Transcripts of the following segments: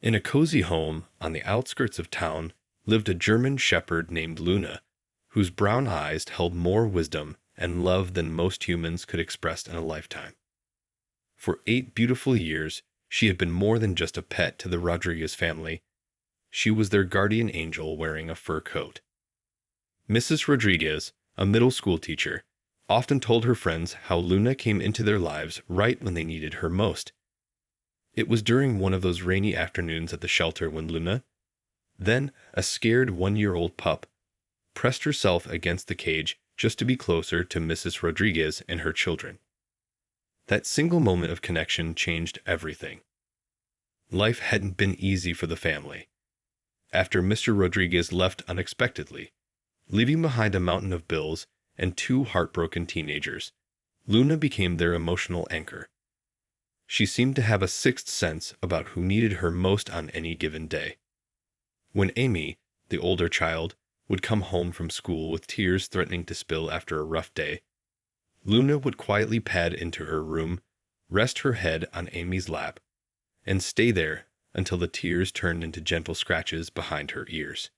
In a cozy home on the outskirts of town lived a German shepherd named Luna, whose brown eyes held more wisdom and love than most humans could express in a lifetime. For 8 beautiful years, she had been more than just a pet to the Rodriguez family. She was their guardian angel wearing a fur coat. Mrs. Rodriguez, a middle school teacher, often told her friends how Luna came into their lives right when they needed her most. It was during one of those rainy afternoons at the shelter when Luna, then a scared 1-year-old pup, pressed herself against the cage just to be closer to Mrs. Rodriguez and her children. That single moment of connection changed everything. Life hadn't been easy for the family. After Mr. Rodriguez left unexpectedly, leaving behind a mountain of bills and 2 heartbroken teenagers, Luna became their emotional anchor. She seemed to have a sixth sense about who needed her most on any given day. When Amy, the older child, would come home from school with tears threatening to spill after a rough day, Luna would quietly pad into her room, rest her head on Amy's lap, and stay there until the tears turned into gentle scratches behind her ears.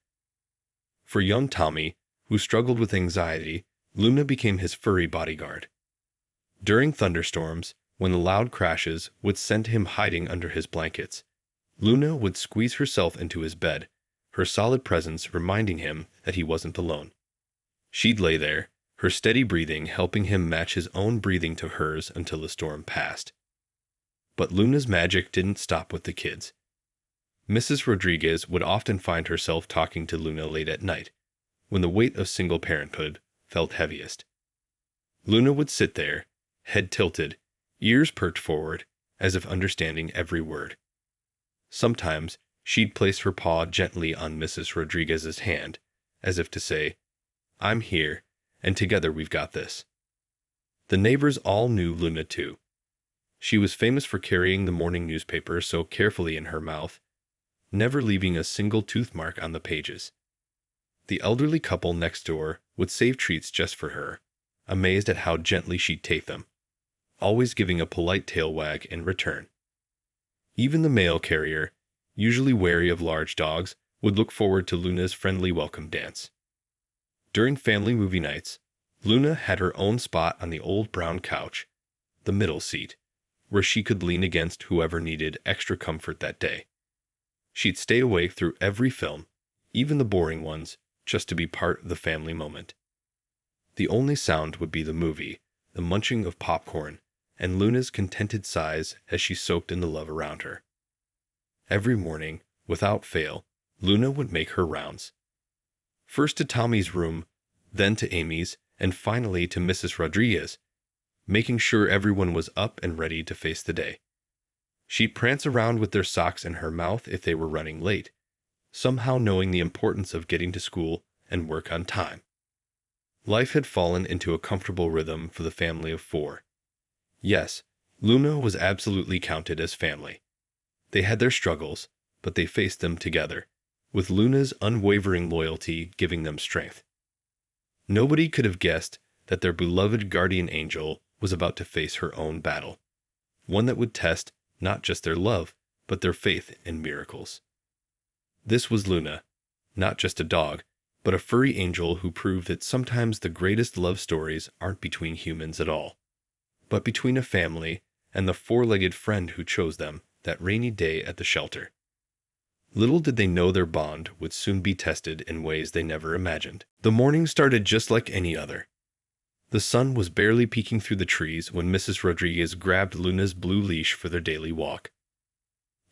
For young Tommy, who struggled with anxiety, Luna became his furry bodyguard. During thunderstorms, when the loud crashes would send him hiding under his blankets, Luna would squeeze herself into his bed, her solid presence reminding him that he wasn't alone. She'd lay there, her steady breathing helping him match his own breathing to hers until the storm passed. But Luna's magic didn't stop with the kids. Mrs. Rodriguez would often find herself talking to Luna late at night, when the weight of single parenthood felt heaviest. Luna would sit there, head tilted, ears perked forward, as if understanding every word. Sometimes she'd place her paw gently on Mrs. Rodriguez's hand, as if to say, "I'm here, and together we've got this." The neighbors all knew Luna too. She was famous for carrying the morning newspaper so carefully in her mouth, never leaving a single tooth mark on the pages. The elderly couple next door would save treats just for her, amazed at how gently she'd take them, always giving a polite tail wag in return. Even the mail carrier, usually wary of large dogs, would look forward to Luna's friendly welcome dance. During family movie nights, Luna had her own spot on the old brown couch, the middle seat, where she could lean against whoever needed extra comfort that day. She'd stay awake through every film, even the boring ones, just to be part of the family moment. The only sound would be the movie, the munching of popcorn, and Luna's contented sighs as she soaked in the love around her. Every morning, without fail, Luna would make her rounds. First to Tommy's room, then to Amy's, and finally to Mrs. Rodriguez, making sure everyone was up and ready to face the day. She'd prance around with their socks in her mouth if they were running late, somehow knowing the importance of getting to school and work on time. Life had fallen into a comfortable rhythm for the family of 4. Yes, Luna was absolutely counted as family. They had their struggles, but they faced them together, with Luna's unwavering loyalty giving them strength. Nobody could have guessed that their beloved guardian angel was about to face her own battle, one that would test not just their love, but their faith in miracles. This was Luna, not just a dog, but a furry angel who proved that sometimes the greatest love stories aren't between humans at all, but between a family and the 4-legged friend who chose them that rainy day at the shelter. Little did they know their bond would soon be tested in ways they never imagined. The morning started just like any other. The sun was barely peeking through the trees when Mrs. Rodriguez grabbed Luna's blue leash for their daily walk.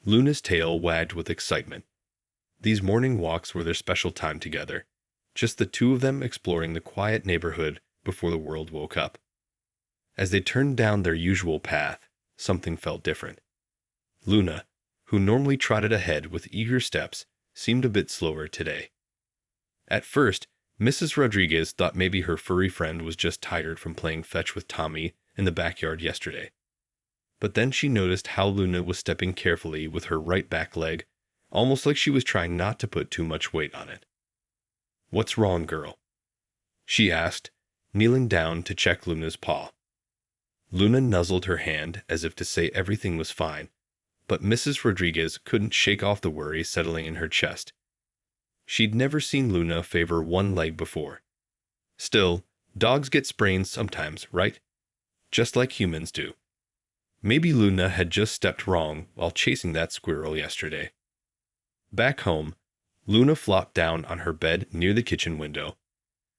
Luna's tail wagged with excitement. These morning walks were their special time together, just the two of them exploring the quiet neighborhood before the world woke up. As they turned down their usual path, something felt different. Luna, who normally trotted ahead with eager steps, seemed a bit slower today. At first, Mrs. Rodriguez thought maybe her furry friend was just tired from playing fetch with Tommy in the backyard yesterday. But then she noticed how Luna was stepping carefully with her right back leg, almost like she was trying not to put too much weight on it. "What's wrong, girl?" she asked, kneeling down to check Luna's paw. Luna nuzzled her hand as if to say everything was fine, but Mrs. Rodriguez couldn't shake off the worry settling in her chest. She'd never seen Luna favor one leg before. Still, dogs get sprains sometimes, right? Just like humans do. Maybe Luna had just stepped wrong while chasing that squirrel yesterday. Back home, Luna flopped down on her bed near the kitchen window,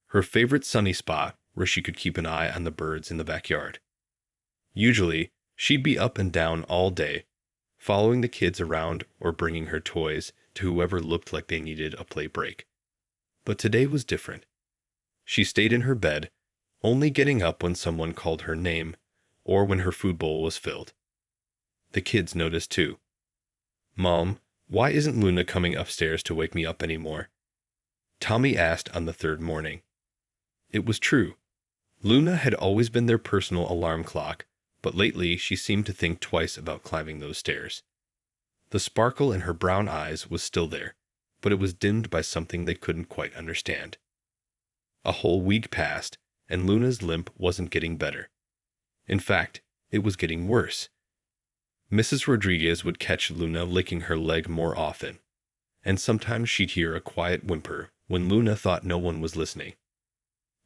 her favorite sunny spot where she could keep an eye on the birds in the backyard. Usually, she'd be up and down all day, following the kids around or bringing her toys to whoever looked like they needed a play break. But today was different. She stayed in her bed, only getting up when someone called her name or when her food bowl was filled. The kids noticed too. "Mom, why isn't Luna coming upstairs to wake me up anymore?" Tommy asked on the third morning. It was true. Luna had always been their personal alarm clock, but lately she seemed to think twice about climbing those stairs. The sparkle in her brown eyes was still there, but it was dimmed by something they couldn't quite understand. A whole week passed, and Luna's limp wasn't getting better. In fact, it was getting worse. Mrs. Rodriguez would catch Luna licking her leg more often, and sometimes she'd hear a quiet whimper when Luna thought no one was listening.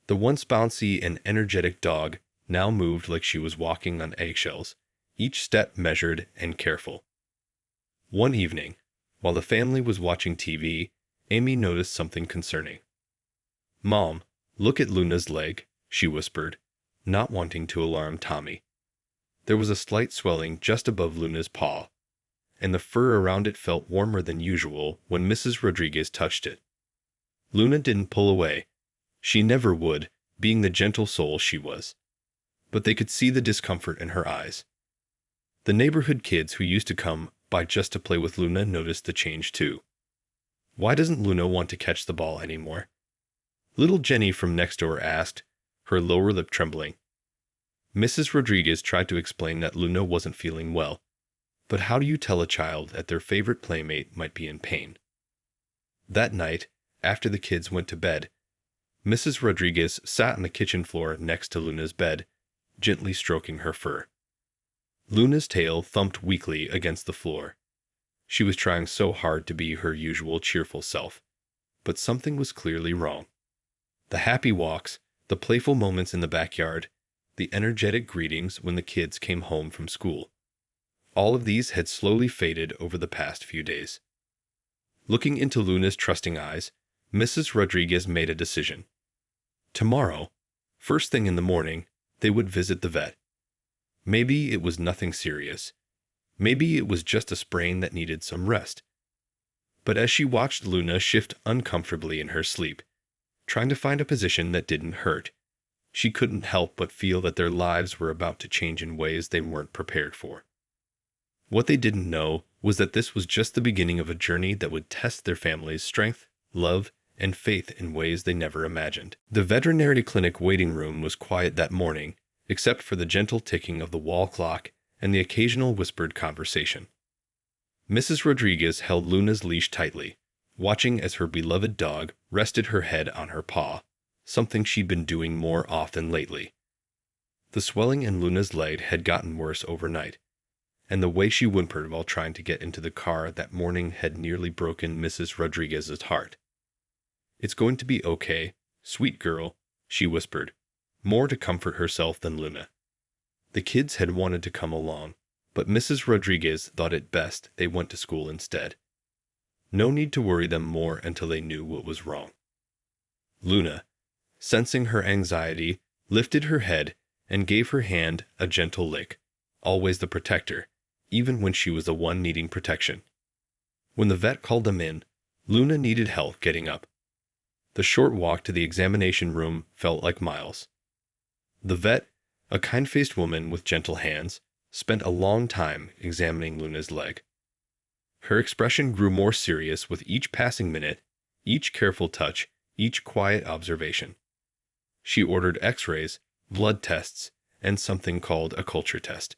The once bouncy and energetic dog now moved like she was walking on eggshells, each step measured and careful. One evening, while the family was watching TV, Amy noticed something concerning. "Mom, look at Luna's leg," she whispered, not wanting to alarm Tommy. There was a slight swelling just above Luna's paw, and the fur around it felt warmer than usual when Mrs. Rodriguez touched it. Luna didn't pull away. She never would, being the gentle soul she was. But they could see the discomfort in her eyes. The neighborhood kids who used to come by just to play with Luna noticed the change too. "Why doesn't Luna want to catch the ball anymore?" Little Jenny from next door asked, her lower lip trembling. Mrs. Rodriguez tried to explain that Luna wasn't feeling well, but how do you tell a child that their favorite playmate might be in pain? That night, after the kids went to bed, Mrs. Rodriguez sat on the kitchen floor next to Luna's bed, gently stroking her fur. Luna's tail thumped weakly against the floor. She was trying so hard to be her usual cheerful self, but something was clearly wrong. The happy walks, the playful moments in the backyard, the energetic greetings when the kids came home from school. All of these had slowly faded over the past few days. Looking into Luna's trusting eyes, Mrs. Rodriguez made a decision. Tomorrow, first thing in the morning, they would visit the vet. Maybe it was nothing serious. Maybe it was just a sprain that needed some rest. But as she watched Luna shift uncomfortably in her sleep, trying to find a position that didn't hurt, she couldn't help but feel that their lives were about to change in ways they weren't prepared for. What they didn't know was that this was just the beginning of a journey that would test their family's strength, love, and faith in ways they never imagined. The veterinary clinic waiting room was quiet that morning, except for the gentle ticking of the wall clock and the occasional whispered conversation. Mrs. Rodriguez held Luna's leash tightly, watching as her beloved dog rested her head on her paw, something she'd been doing more often lately. The swelling in Luna's leg had gotten worse overnight, and the way she whimpered while trying to get into the car that morning had nearly broken Mrs. Rodriguez's heart. "It's going to be okay, sweet girl," she whispered, more to comfort herself than Luna. The kids had wanted to come along, but Mrs. Rodriguez thought it best they went to school instead. No need to worry them more until they knew what was wrong. Luna, sensing her anxiety, lifted her head and gave her hand a gentle lick, always the protector, even when she was the one needing protection. When the vet called them in, Luna needed help getting up. The short walk to the examination room felt like miles. The vet, a kind-faced woman with gentle hands, spent a long time examining Luna's leg. Her expression grew more serious with each passing minute, each careful touch, each quiet observation. She ordered x-rays, blood tests, and something called a culture test.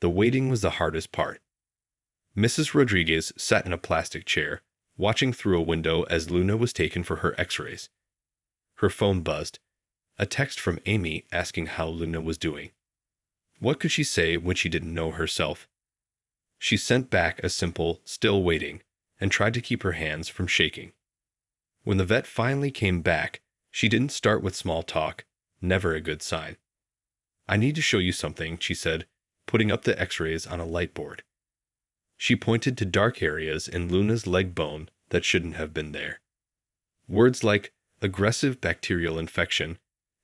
The waiting was the hardest part. Mrs. Rodriguez sat in a plastic chair, watching through a window as Luna was taken for her x-rays. Her phone buzzed, a text from Amy asking how Luna was doing. What could she say when she didn't know herself? She sent back a simple, "still waiting," and tried to keep her hands from shaking. When the vet finally came back, she didn't start with small talk, never a good sign. "I need to show you something," she said, putting up the x-rays on a light board. She pointed to dark areas in Luna's leg bone that shouldn't have been there. Words like aggressive bacterial infection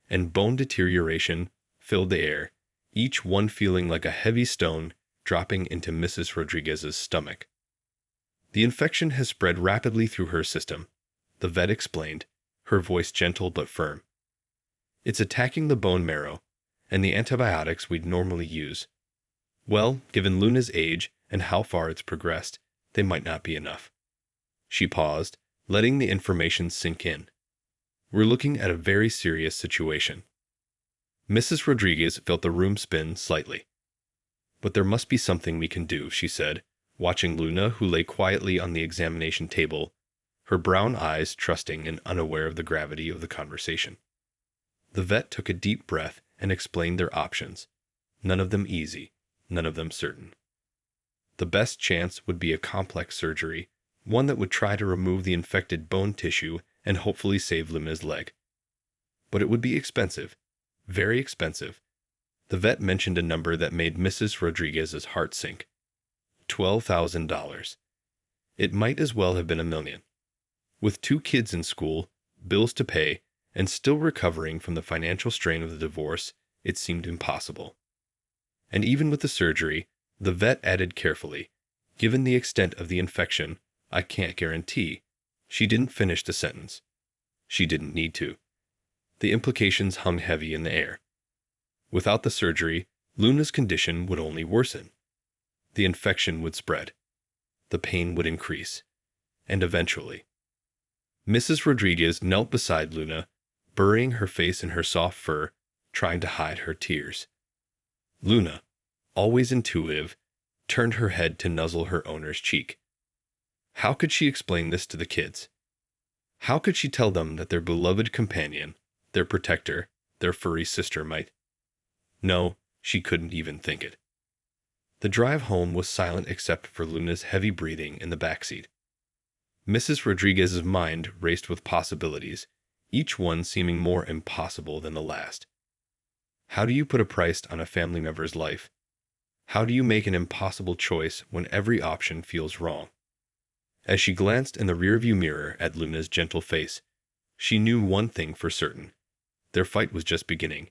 and bone deterioration filled the air, each one feeling like a heavy stone dropping into Mrs. Rodriguez's stomach. "The infection has spread rapidly through her system," the vet explained, her voice gentle but firm. "It's attacking the bone marrow, and the antibiotics we'd normally use, well, given Luna's age and how far it's progressed, they might not be enough." She paused, letting the information sink in. "We're looking at a very serious situation." Mrs. Rodriguez felt the room spin slightly. "But there must be something we can do," she said, watching Luna, who lay quietly on the examination table, her brown eyes trusting and unaware of the gravity of the conversation. The vet took a deep breath and explained their options, none of them easy, none of them certain. The best chance would be a complex surgery, one that would try to remove the infected bone tissue and hopefully save Luna's leg. But it would be expensive, very expensive. The vet mentioned a number that made Mrs. Rodriguez's heart sink. $12,000. It might as well have been $1 million. With 2 kids in school, bills to pay, and still recovering from the financial strain of the divorce, it seemed impossible. And even with the surgery, the vet added carefully, "Given the extent of the infection, I can't guarantee." She didn't finish the sentence. She didn't need to. The implications hung heavy in the air. Without the surgery, Luna's condition would only worsen. The infection would spread. The pain would increase. And eventually. Mrs. Rodriguez knelt beside Luna, burying her face in her soft fur, trying to hide her tears. Luna, always intuitive, turned her head to nuzzle her owner's cheek. How could she explain this to the kids? How could she tell them that their beloved companion, their protector, their furry sister might? No, she couldn't even think it. The drive home was silent except for Luna's heavy breathing in the backseat. Mrs. Rodriguez's mind raced with possibilities, each one seeming more impossible than the last. How do you put a price on a family member's life? How do you make an impossible choice when every option feels wrong? As she glanced in the rearview mirror at Luna's gentle face, she knew one thing for certain. Their fight was just beginning,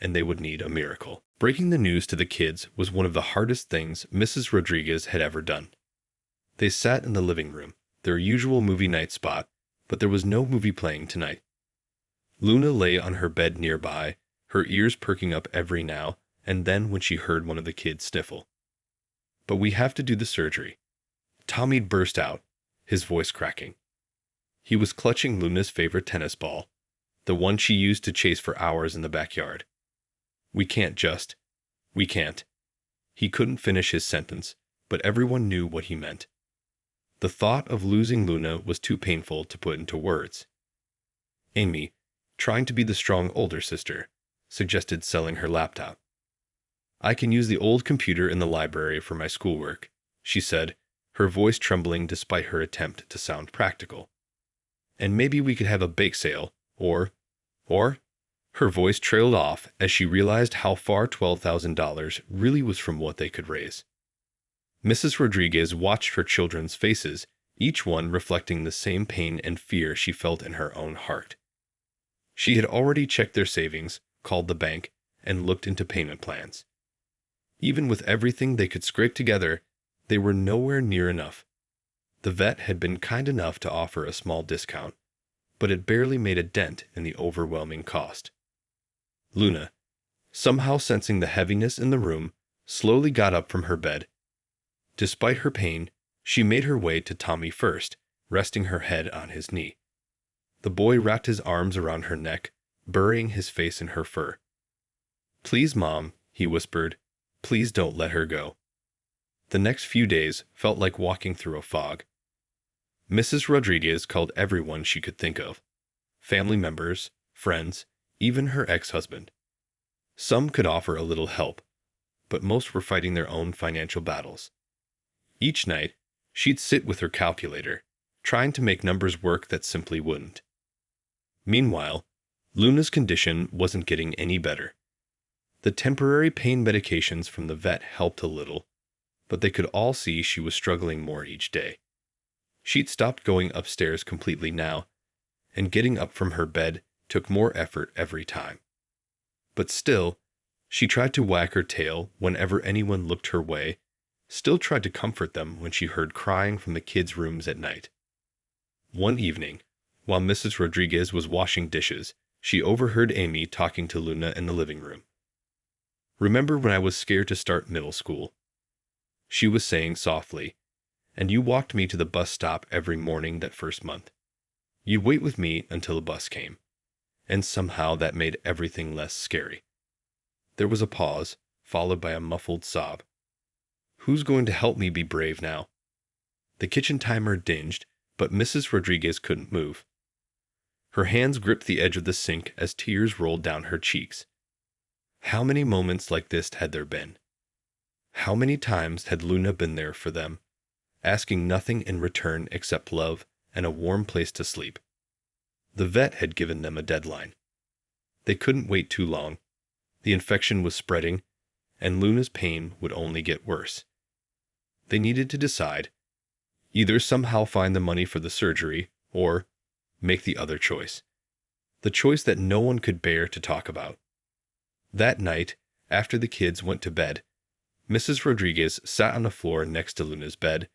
and they would need a miracle. Breaking the news to the kids was one of the hardest things Mrs. Rodriguez had ever done. They sat in the living room, their usual movie night spot, but there was no movie playing tonight. Luna lay on her bed nearby, her ears perking up every now and then when she heard one of the kids sniffle. "But we have to do the surgery." Tommy burst out, his voice cracking. He was clutching Luna's favorite tennis ball, the one she used to chase for hours in the backyard. We can't." He couldn't finish his sentence, but everyone knew what he meant. The thought of losing Luna was too painful to put into words. Amy, trying to be the strong older sister, suggested selling her laptop. "I can use the old computer in the library for my schoolwork," she said, her voice trembling despite her attempt to sound practical. "And maybe we could have a bake sale, or, her voice trailed off as she realized how far $12,000 really was from what they could raise. Mrs. Rodriguez watched her children's faces, each one reflecting the same pain and fear she felt in her own heart. She had already checked their savings, called the bank, and looked into payment plans. Even with everything they could scrape together, they were nowhere near enough. The vet had been kind enough to offer a small discount, but it barely made a dent in the overwhelming cost. Luna, somehow sensing the heaviness in the room, slowly got up from her bed. Despite her pain, she made her way to Tommy first, resting her head on his knee. The boy wrapped his arms around her neck, burying his face in her fur. "Please, Mom," he whispered, "please don't let her go." The next few days felt like walking through a fog. Mrs. Rodriguez called everyone she could think of. Family members, friends, even her ex-husband. Some could offer a little help, but most were fighting their own financial battles. Each night, she'd sit with her calculator, trying to make numbers work that simply wouldn't. Meanwhile, Luna's condition wasn't getting any better. The temporary pain medications from the vet helped a little, but they could all see she was struggling more each day. She'd stopped going upstairs completely now, and getting up from her bed took more effort every time. But still, she tried to wag her tail whenever anyone looked her way, still tried to comfort them when she heard crying from the kids' rooms at night. One evening, while Mrs. Rodriguez was washing dishes, she overheard Amy talking to Luna in the living room. "Remember when I was scared to start middle school?" she was saying softly, "and you walked me to the bus stop every morning that first month. You'd wait with me until the bus came, and somehow that made everything less scary." There was a pause, followed by a muffled sob. "Who's going to help me be brave now?" The kitchen timer dinged, but Mrs. Rodriguez couldn't move. Her hands gripped the edge of the sink as tears rolled down her cheeks. How many moments like this had there been? How many times had Luna been there for them, asking nothing in return except love and a warm place to sleep? The vet had given them a deadline. They couldn't wait too long. The infection was spreading, and Luna's pain would only get worse. They needed to decide, either somehow find the money for the surgery, or make the other choice. The choice that no one could bear to talk about. That night, after the kids went to bed, Mrs. Rodriguez sat on the floor next to Luna's bed,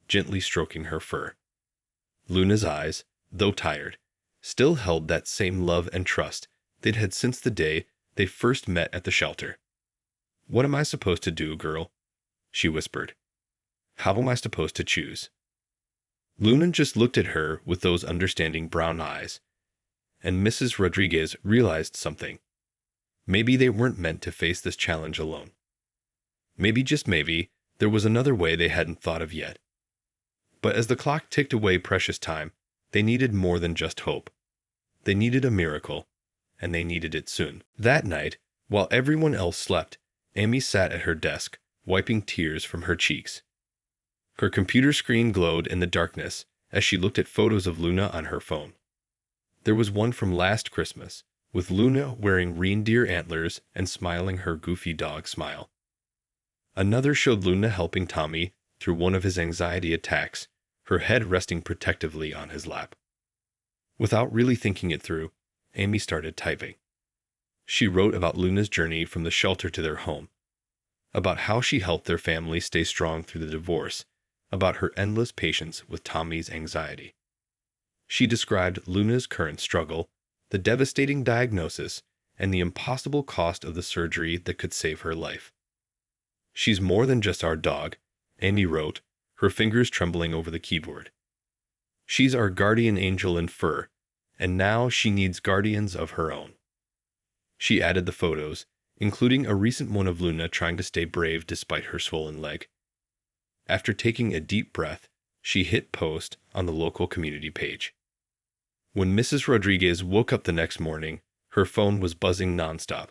gently stroking her fur. Luna's eyes, though tired, still held that same love and trust they'd had since the day they first met at the shelter. "What am I supposed to do, girl?" she whispered. "How am I supposed to choose?" Luna just looked at her with those understanding brown eyes, and Mrs. Rodriguez realized something. Maybe they weren't meant to face this challenge alone. Maybe, just maybe, there was another way they hadn't thought of yet. But as the clock ticked away precious time, they needed more than just hope. They needed a miracle, and they needed it soon. That night, while everyone else slept, Amy sat at her desk, wiping tears from her cheeks. Her computer screen glowed in the darkness as she looked at photos of Luna on her phone. There was one from last Christmas, with Luna wearing reindeer antlers and smiling her goofy dog smile. Another showed Luna helping Tommy through one of his anxiety attacks, her head resting protectively on his lap. Without really thinking it through, Amy started typing. She wrote about Luna's journey from the shelter to their home, about how she helped their family stay strong through the divorce, about her endless patience with Tommy's anxiety. She described Luna's current struggle, the devastating diagnosis, and the impossible cost of the surgery that could save her life. "She's more than just our dog," Amy wrote, her fingers trembling over the keyboard. "She's our guardian angel in fur, and now she needs guardians of her own." She added the photos, including a recent one of Luna trying to stay brave despite her swollen leg. After taking a deep breath, she hit post on the local community page. When Mrs. Rodriguez woke up the next morning, her phone was buzzing nonstop.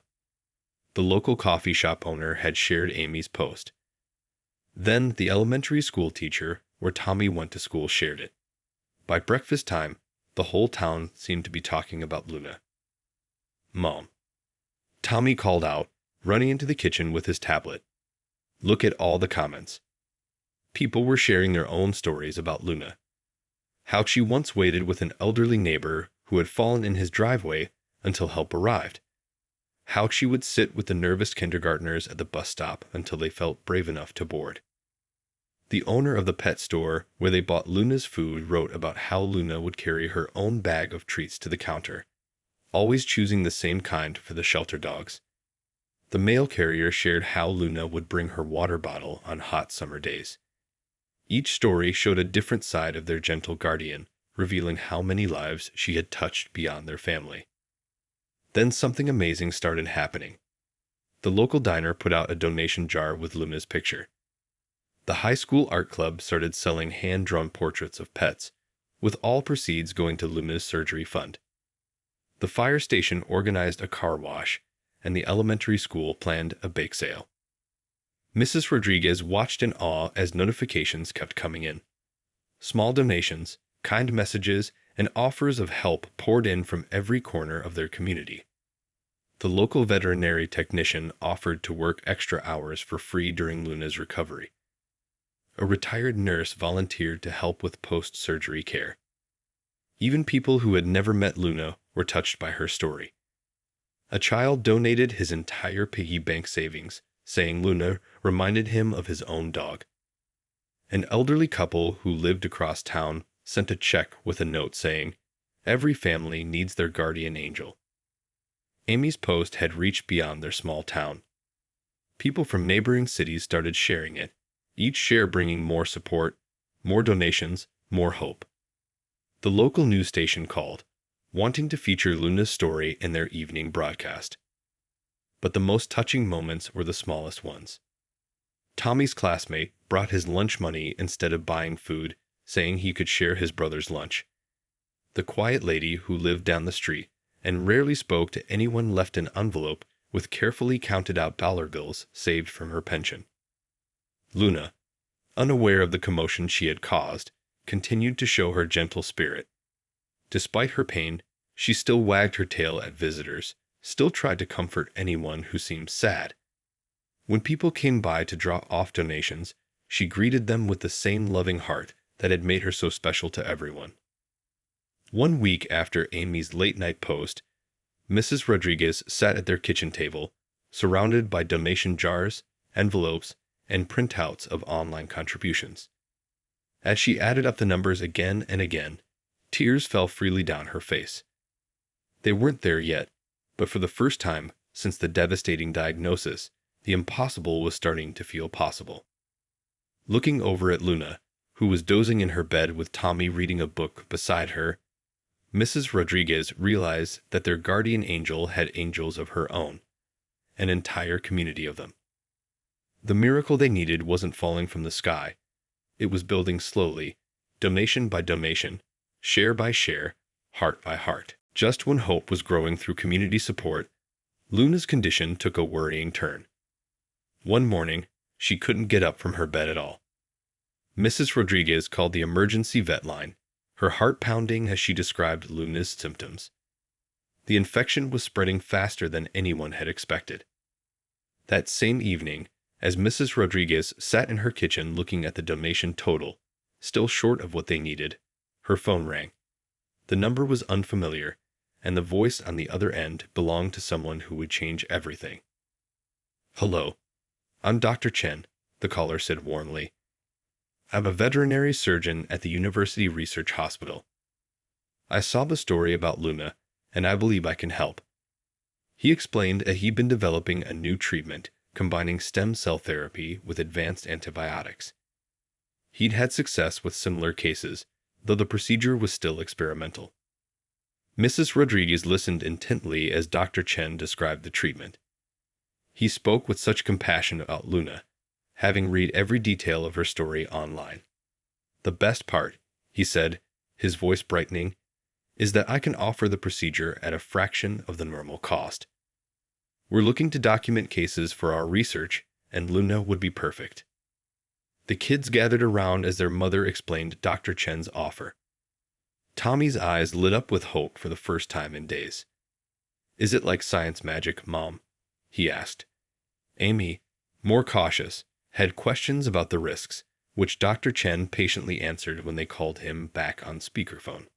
The local coffee shop owner had shared Amy's post. Then the elementary school teacher, where Tommy went to school, shared it. By breakfast time, the whole town seemed to be talking about Luna. "Mom," Tommy called out, running into the kitchen with his tablet. "Look at all the comments." People were sharing their own stories about Luna. How she once waited with an elderly neighbor who had fallen in his driveway until help arrived. How she would sit with the nervous kindergartners at the bus stop until they felt brave enough to board. The owner of the pet store where they bought Luna's food wrote about how Luna would carry her own bag of treats to the counter, always choosing the same kind for the shelter dogs. The mail carrier shared how Luna would bring her water bottle on hot summer days. Each story showed a different side of their gentle guardian, revealing how many lives she had touched beyond their family. Then something amazing started happening. The local diner put out a donation jar with Luna's picture. The high school art club started selling hand-drawn portraits of pets, with all proceeds going to Luna's surgery fund. The fire station organized a car wash, and the elementary school planned a bake sale. Mrs. Rodriguez watched in awe as notifications kept coming in. Small donations, kind messages, and offers of help poured in from every corner of their community. The local veterinary technician offered to work extra hours for free during Luna's recovery. A retired nurse volunteered to help with post-surgery care. Even people who had never met Luna were touched by her story. A child donated his entire piggy bank savings, saying Luna reminded him of his own dog. An elderly couple who lived across town sent a check with a note saying, "Every family needs their guardian angel." Amy's post had reached beyond their small town. People from neighboring cities started sharing it, each share bringing more support, more donations, more hope. The local news station called, wanting to feature Luna's story in their evening broadcast. But the most touching moments were the smallest ones. Tommy's classmate brought his lunch money instead of buying food, saying he could share his brother's lunch. The quiet lady who lived down the street and rarely spoke to anyone left an envelope with carefully counted out dollar bills saved from her pension. Luna, unaware of the commotion she had caused, continued to show her gentle spirit. Despite her pain, she still wagged her tail at visitors, still tried to comfort anyone who seemed sad. When people came by to drop off donations, she greeted them with the same loving heart that had made her so special to everyone. One week after Amy's late-night post, Mrs. Rodriguez sat at their kitchen table, surrounded by donation jars, envelopes, and printouts of online contributions. As she added up the numbers again and again, tears fell freely down her face. They weren't there yet, but for the first time since the devastating diagnosis, the impossible was starting to feel possible. Looking over at Luna, who was dozing in her bed with Tommy reading a book beside her, Mrs. Rodriguez realized that their guardian angel had angels of her own, an entire community of them. The miracle they needed wasn't falling from the sky. It was building slowly, donation by donation, share by share, heart by heart. Just when hope was growing through community support, Luna's condition took a worrying turn. One morning, she couldn't get up from her bed at all. Mrs. Rodriguez called the emergency vet line, her heart pounding as she described Luna's symptoms. The infection was spreading faster than anyone had expected. That same evening, as Mrs. Rodriguez sat in her kitchen looking at the donation total, still short of what they needed, her phone rang. The number was unfamiliar, and the voice on the other end belonged to someone who would change everything. "Hello, I'm Dr. Chen," the caller said warmly. "I'm a veterinary surgeon at the University Research Hospital. I saw the story about Luna, and I believe I can help." He explained that he'd been developing a new treatment combining stem cell therapy with advanced antibiotics. He'd had success with similar cases, though the procedure was still experimental. Mrs. Rodriguez listened intently as Dr. Chen described the treatment. He spoke with such compassion about Luna, having read every detail of her story online. "The best part," he said, his voice brightening, "is that I can offer the procedure at a fraction of the normal cost. We're looking to document cases for our research, and Luna would be perfect." The kids gathered around as their mother explained Dr. Chen's offer. Tommy's eyes lit up with hope for the first time in days. "Is it like science magic, Mom?" he asked. Amy, more cautious, had questions about the risks, which Dr. Chen patiently answered when they called him back on speakerphone.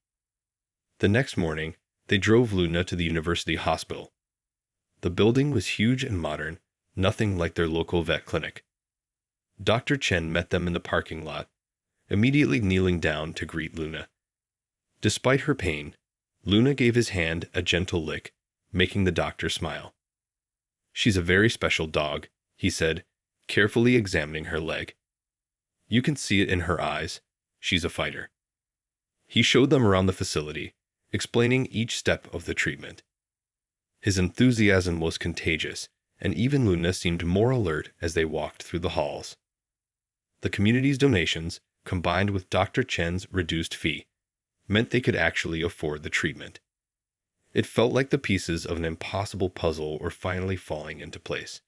The next morning, they drove Luna to the university hospital. The building was huge and modern, nothing like their local vet clinic. Dr. Chen met them in the parking lot, immediately kneeling down to greet Luna. Despite her pain, Luna gave his hand a gentle lick, making the doctor smile. "She's a very special dog," he said, carefully examining her leg. "You can see it in her eyes. She's a fighter." He showed them around the facility, explaining each step of the treatment. His enthusiasm was contagious, and even Luna seemed more alert as they walked through the halls. The community's donations, combined with Dr. Chen's reduced fee, meant they could actually afford the treatment. It felt like the pieces of an impossible puzzle were finally falling into place.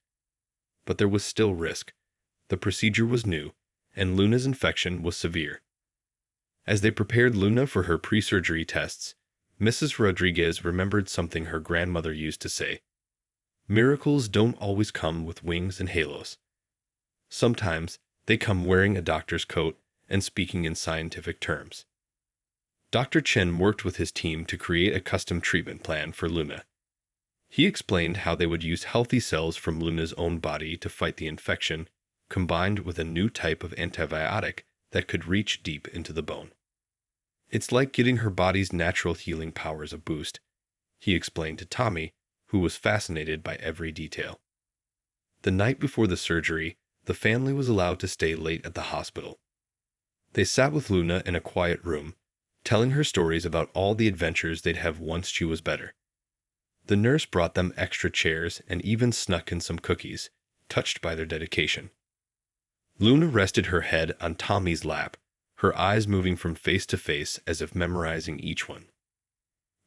But there was still risk, The procedure was new, and Luna's infection was severe. As they prepared Luna for her pre-surgery tests, Mrs. Rodriguez remembered something her grandmother used to say. Miracles don't always come with wings and halos. Sometimes they come wearing a doctor's coat and speaking in scientific terms. Dr. Chen worked with his team to create a custom treatment plan for Luna. He explained how they would use healthy cells from Luna's own body to fight the infection, combined with a new type of antibiotic that could reach deep into the bone. It's like getting her body's natural healing powers a boost, he explained to Tommy, who was fascinated by every detail. The night before the surgery, the family was allowed to stay late at the hospital. They sat with Luna in a quiet room, telling her stories about all the adventures they'd have once she was better. The nurse brought them extra chairs and even snuck in some cookies, touched by their dedication. Luna rested her head on Tommy's lap, her eyes moving from face to face as if memorizing each one.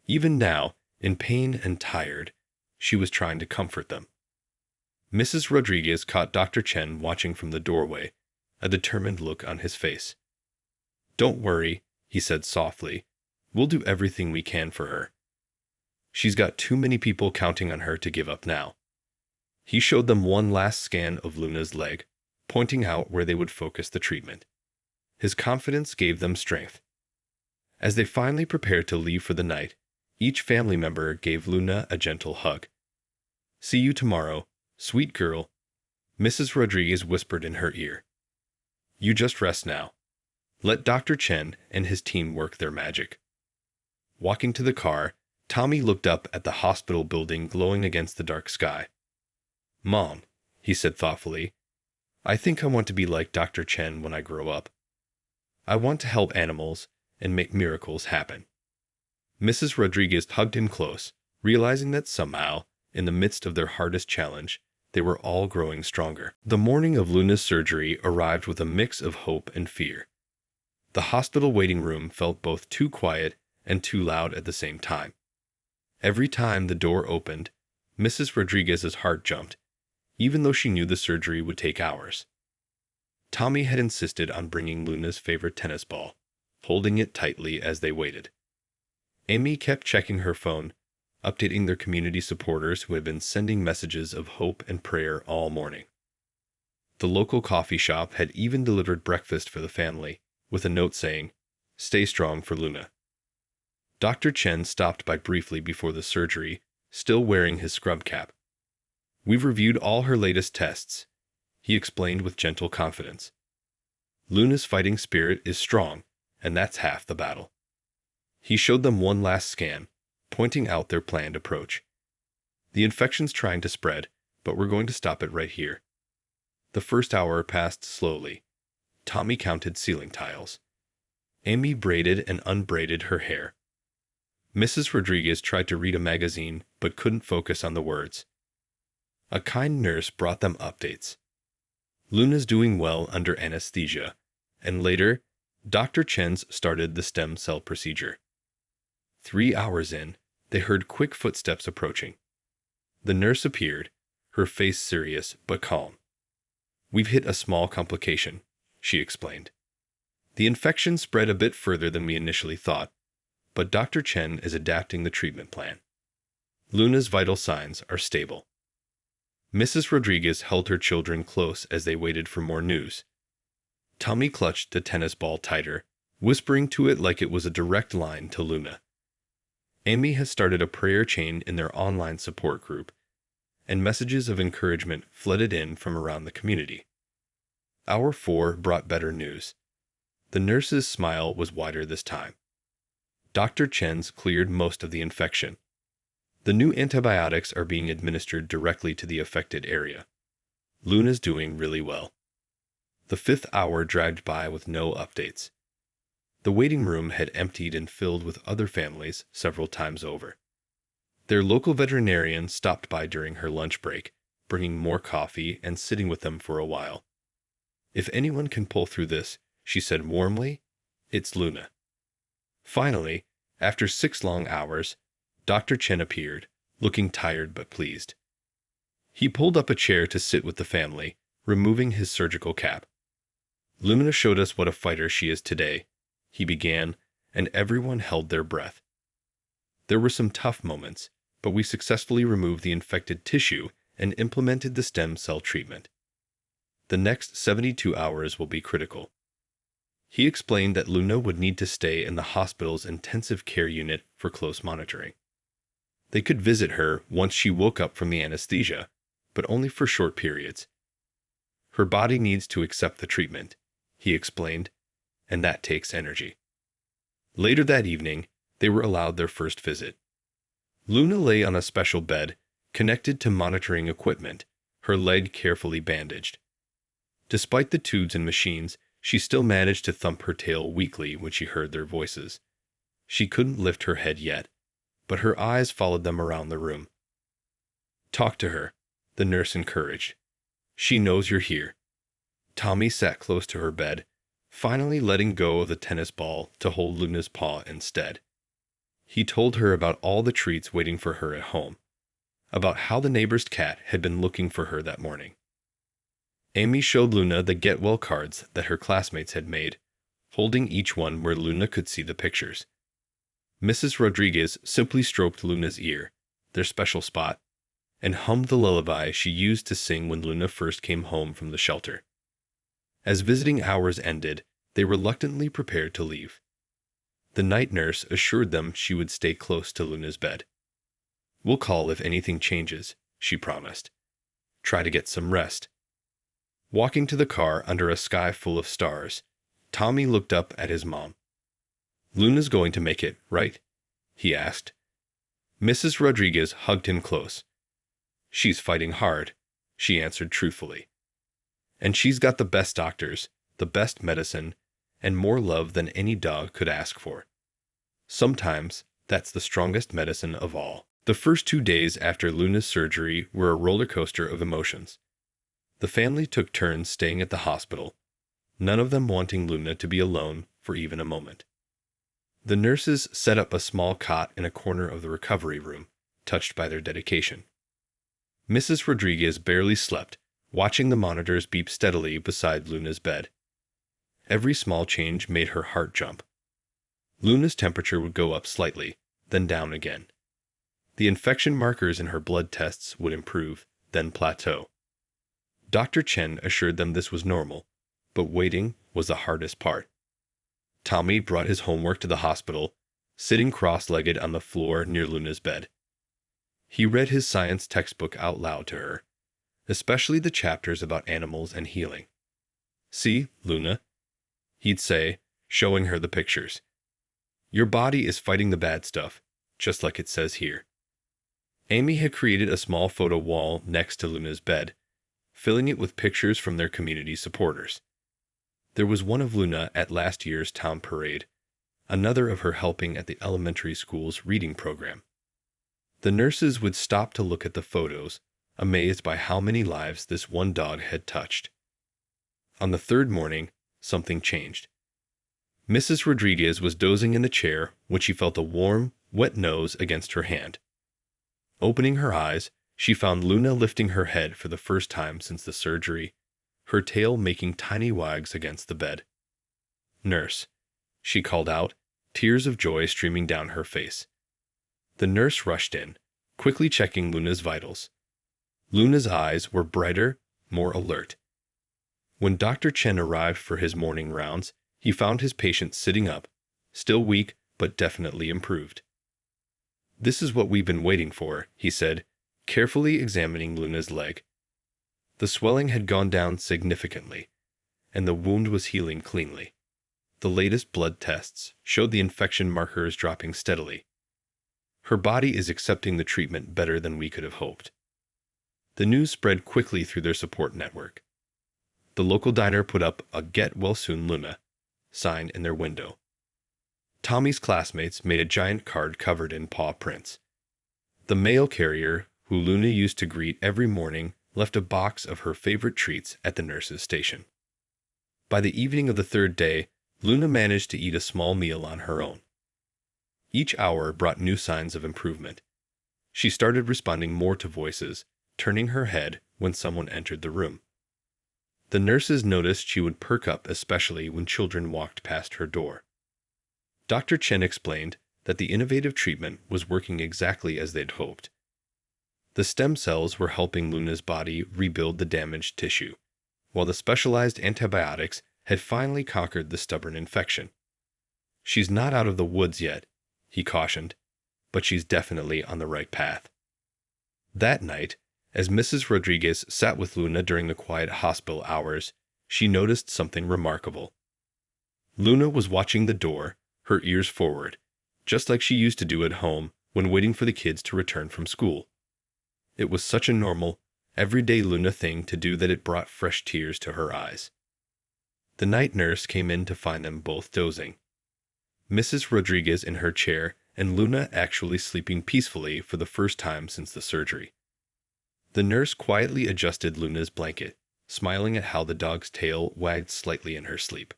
Even now, in pain and tired, she was trying to comfort them. Mrs. Rodriguez caught Dr. Chen watching from the doorway, a determined look on his face. "Don't worry," he said softly. "We'll do everything we can for her. She's got too many people counting on her to give up now." He showed them one last scan of Luna's leg, pointing out where they would focus the treatment. His confidence gave them strength. As they finally prepared to leave for the night, each family member gave Luna a gentle hug. "See you tomorrow, sweet girl," Mrs. Rodriguez whispered in her ear. "You just rest now. Let Dr. Chen and his team work their magic." Walking to the car, Tommy looked up at the hospital building glowing against the dark sky. "Mom," he said thoughtfully, "I think I want to be like Dr. Chen when I grow up. I want to help animals and make miracles happen." Mrs. Rodriguez hugged him close, realizing that somehow, in the midst of their hardest challenge, they were all growing stronger. The morning of Luna's surgery arrived with a mix of hope and fear. The hospital waiting room felt both too quiet and too loud at the same time. Every time the door opened, Mrs. Rodriguez's heart jumped, even though she knew the surgery would take hours. Tommy had insisted on bringing Luna's favorite tennis ball, holding it tightly as they waited. Amy kept checking her phone, updating their community supporters who had been sending messages of hope and prayer all morning. The local coffee shop had even delivered breakfast for the family, with a note saying, "Stay strong for Luna." Dr. Chen stopped by briefly before the surgery, still wearing his scrub cap. "We've reviewed all her latest tests," he explained with gentle confidence. "Luna's fighting spirit is strong, and that's half the battle." He showed them one last scan, pointing out their planned approach. "The infection's trying to spread, but we're going to stop it right here." The first hour passed slowly. Tommy counted ceiling tiles. Amy braided and unbraided her hair. Mrs. Rodriguez tried to read a magazine, but couldn't focus on the words. A kind nurse brought them updates. Luna's doing well under anesthesia, and later, Dr. Chen's started the stem cell procedure. 3 hours in, they heard quick footsteps approaching. The nurse appeared, her face serious but calm. "We've hit a small complication," she explained. "The infection spread a bit further than we initially thought, but Dr. Chen is adapting the treatment plan. Luna's vital signs are stable." Mrs. Rodriguez held her children close as they waited for more news. Tommy clutched the tennis ball tighter, whispering to it like it was a direct line to Luna. Amy has started a prayer chain in their online support group, and messages of encouragement flooded in from around the community. Hour 4 brought better news. The nurse's smile was wider this time. Dr. Chen's cleared most of the infection. The new antibiotics are being administered directly to the affected area. Luna's doing really well. The 5th hour dragged by with no updates. The waiting room had emptied and filled with other families several times over. Their local veterinarian stopped by during her lunch break, bringing more coffee and sitting with them for a while. "If anyone can pull through this," she said warmly, "it's Luna." Finally, after 6 long hours, Dr. Chen appeared, looking tired but pleased. He pulled up a chair to sit with the family, removing his surgical cap. "Luna showed us what a fighter she is today," he began, and everyone held their breath. "There were some tough moments, but we successfully removed the infected tissue and implemented the stem cell treatment. The next 72 hours will be critical." He explained that Luna would need to stay in the hospital's intensive care unit for close monitoring. They could visit her once she woke up from the anesthesia, but only for short periods. "Her body needs to accept the treatment," he explained, "and that takes energy." Later that evening, they were allowed their first visit. Luna lay on a special bed, connected to monitoring equipment, her leg carefully bandaged. Despite the tubes and machines, she still managed to thump her tail weakly when she heard their voices. She couldn't lift her head yet, but her eyes followed them around the room. "Talk to her," the nurse encouraged. "She knows you're here." Tommy sat close to her bed, finally letting go of the tennis ball to hold Luna's paw instead. He told her about all the treats waiting for her at home, about how the neighbor's cat had been looking for her that morning. Amy showed Luna the get well cards that her classmates had made, holding each one where Luna could see the pictures. Mrs. Rodriguez simply stroked Luna's ear, their special spot, and hummed the lullaby she used to sing when Luna first came home from the shelter. As visiting hours ended, they reluctantly prepared to leave. The night nurse assured them she would stay close to Luna's bed. "We'll call if anything changes," she promised. "Try to get some rest." Walking to the car under a sky full of stars, Tommy looked up at his mom. "Luna's going to make it, right?" he asked. Mrs. Rodriguez hugged him close. "She's fighting hard," she answered truthfully. "And she's got the best doctors, the best medicine, and more love than any dog could ask for. Sometimes that's the strongest medicine of all." The first 2 days after Luna's surgery were a roller coaster of emotions. The family took turns staying at the hospital, none of them wanting Luna to be alone for even a moment. The nurses set up a small cot in a corner of the recovery room, touched by their dedication. Mrs. Rodriguez barely slept, watching the monitors beep steadily beside Luna's bed. Every small change made her heart jump. Luna's temperature would go up slightly, then down again. The infection markers in her blood tests would improve, then plateau. Dr. Chen assured them this was normal, but waiting was the hardest part. Tommy brought his homework to the hospital, sitting cross-legged on the floor near Luna's bed. He read his science textbook out loud to her, especially the chapters about animals and healing. "See, Luna," he'd say, showing her the pictures. "Your body is fighting the bad stuff, just like it says here." Amy had created a small photo wall next to Luna's bed, filling it with pictures from their community supporters. There was one of Luna at last year's town parade, another of her helping at the elementary school's reading program. The nurses would stop to look at the photos, amazed by how many lives this one dog had touched. On the third morning, something changed. Mrs. Rodriguez was dozing in the chair when she felt a warm, wet nose against her hand. Opening her eyes, she found Luna lifting her head for the first time since the surgery, her tail making tiny wags against the bed. "Nurse," she called out, tears of joy streaming down her face. The nurse rushed in, quickly checking Luna's vitals. Luna's eyes were brighter, more alert. When Dr. Chen arrived for his morning rounds, he found his patient sitting up, still weak but definitely improved. "This is what we've been waiting for," he said, carefully examining Luna's leg. The swelling had gone down significantly, and the wound was healing cleanly. The latest blood tests showed the infection markers dropping steadily. "Her body is accepting the treatment better than we could have hoped." The news spread quickly through their support network. The local diner put up a "Get Well Soon, Luna" sign in their window. Tommy's classmates made a giant card covered in paw prints. The mail carrier, who Luna used to greet every morning, left a box of her favorite treats at the nurse's station. By the evening of the third day, Luna managed to eat a small meal on her own. Each hour brought new signs of improvement. She started responding more to voices, turning her head when someone entered the room. The nurses noticed she would perk up especially when children walked past her door. Dr. Chen explained that the innovative treatment was working exactly as they'd hoped. The stem cells were helping Luna's body rebuild the damaged tissue, while the specialized antibiotics had finally conquered the stubborn infection. "She's not out of the woods yet," he cautioned, "but she's definitely on the right path." That night, as Mrs. Rodriguez sat with Luna during the quiet hospital hours, she noticed something remarkable. Luna was watching the door, her ears forward, just like she used to do at home when waiting for the kids to return from school. It was such a normal, everyday Luna thing to do that it brought fresh tears to her eyes. The night nurse came in to find them both dozing. Mrs. Rodriguez in her chair and Luna actually sleeping peacefully for the first time since the surgery. The nurse quietly adjusted Luna's blanket, smiling at how the dog's tail wagged slightly in her sleep.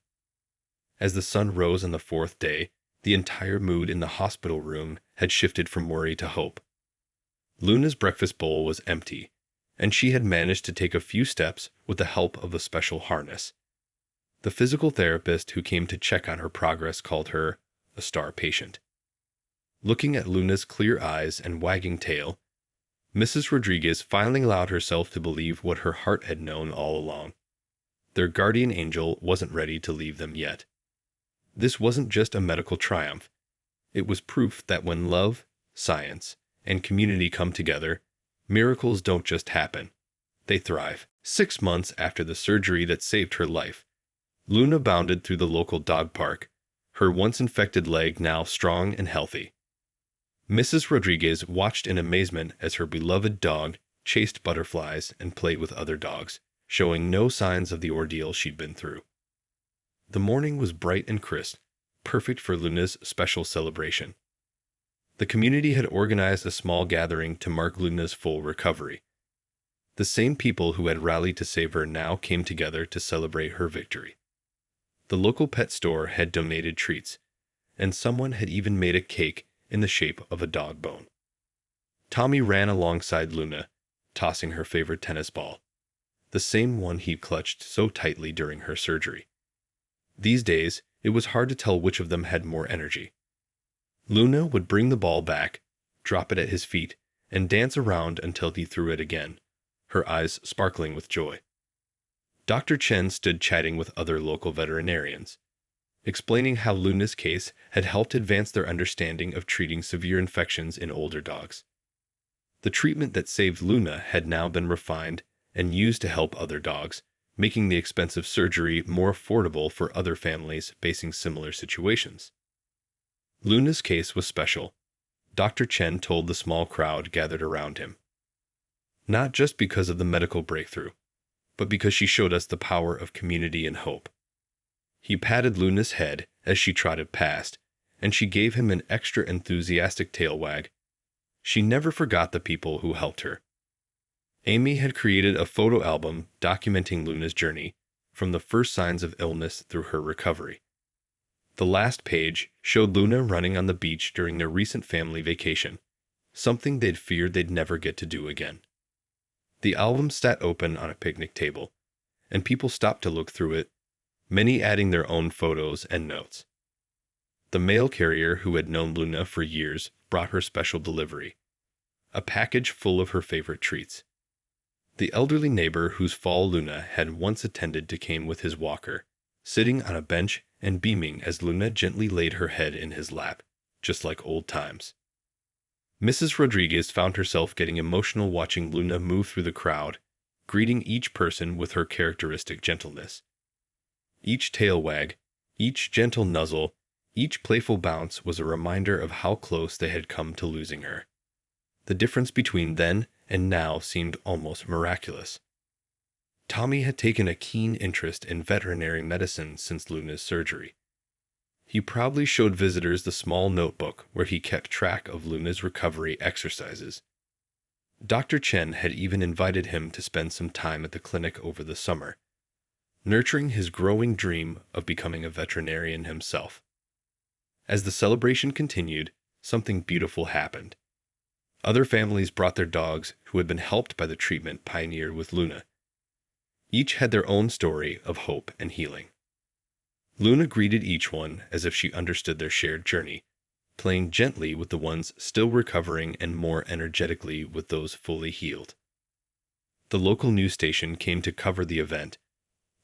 As the sun rose on the fourth day, the entire mood in the hospital room had shifted from worry to hope. Luna's breakfast bowl was empty, and she had managed to take a few steps with the help of a special harness. The physical therapist who came to check on her progress called her a star patient. Looking at Luna's clear eyes and wagging tail, Mrs. Rodriguez finally allowed herself to believe what her heart had known all along. Their guardian angel wasn't ready to leave them yet. This wasn't just a medical triumph. It was proof that when love, science, and community come together, miracles don't just happen. They thrive. 6 months after the surgery that saved her life, Luna bounded through the local dog park, her once infected leg now strong and healthy. Mrs. Rodriguez watched in amazement as her beloved dog chased butterflies and played with other dogs, showing no signs of the ordeal she'd been through. The morning was bright and crisp, perfect for Luna's special celebration. The community had organized a small gathering to mark Luna's full recovery. The same people who had rallied to save her now came together to celebrate her victory. The local pet store had donated treats, and someone had even made a cake in the shape of a dog bone. Tommy ran alongside Luna, tossing her favorite tennis ball, the same one he'd clutched so tightly during her surgery. These days, it was hard to tell which of them had more energy. Luna would bring the ball back, drop it at his feet, and dance around until he threw it again, her eyes sparkling with joy. Dr. Chen stood chatting with other local veterinarians, explaining how Luna's case had helped advance their understanding of treating severe infections in older dogs. The treatment that saved Luna had now been refined and used to help other dogs, making the expensive surgery more affordable for other families facing similar situations. Luna's case was special, Dr. Chen told the small crowd gathered around him. Not just because of the medical breakthrough, but because she showed us the power of community and hope. He patted Luna's head as she trotted past, and she gave him an extra enthusiastic tail wag. She never forgot the people who helped her. Amy had created a photo album documenting Luna's journey, from the first signs of illness through her recovery. The last page showed Luna running on the beach during their recent family vacation, something they'd feared they'd never get to do again. The album sat open on a picnic table, and people stopped to look through it, many adding their own photos and notes. The mail carrier who had known Luna for years brought her special delivery, a package full of her favorite treats. The elderly neighbor whose fall Luna had once attended to came with his walker, sitting on a bench and beaming as Luna gently laid her head in his lap, just like old times. Mrs. Rodriguez found herself getting emotional watching Luna move through the crowd, greeting each person with her characteristic gentleness. Each tail wag, each gentle nuzzle, each playful bounce was a reminder of how close they had come to losing her. The difference between then and now seemed almost miraculous. Tommy had taken a keen interest in veterinary medicine since Luna's surgery. He proudly showed visitors the small notebook where he kept track of Luna's recovery exercises. Dr. Chen had even invited him to spend some time at the clinic over the summer, nurturing his growing dream of becoming a veterinarian himself. As the celebration continued, something beautiful happened. Other families brought their dogs who had been helped by the treatment pioneered with Luna. Each had their own story of hope and healing. Luna greeted each one as if she understood their shared journey, playing gently with the ones still recovering and more energetically with those fully healed. The local news station came to cover the event,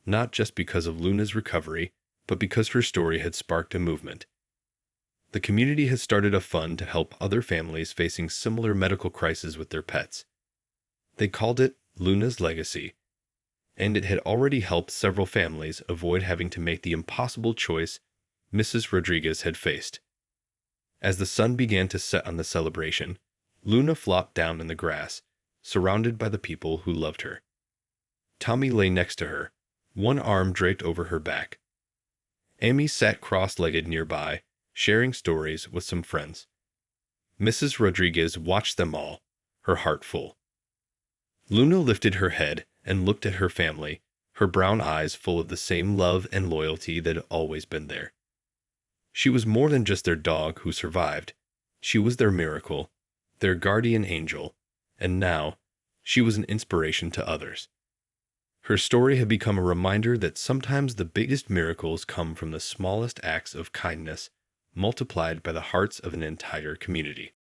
not just because of Luna's recovery, but because her story had sparked a movement. The community has started a fund to help other families facing similar medical crises with their pets. They called it Luna's Legacy, and it had already helped several families avoid having to make the impossible choice Mrs. Rodriguez had faced. As the sun began to set on the celebration, Luna flopped down in the grass, surrounded by the people who loved her. Tommy lay next to her, one arm draped over her back. Amy sat cross-legged nearby, sharing stories with some friends. Mrs. Rodriguez watched them all, her heart full. Luna lifted her head and looked at her family, her brown eyes full of the same love and loyalty that had always been there. She was more than just their dog who survived. She was their miracle, their guardian angel, and now she was an inspiration to others. Her story had become a reminder that sometimes the biggest miracles come from the smallest acts of kindness multiplied by the hearts of an entire community.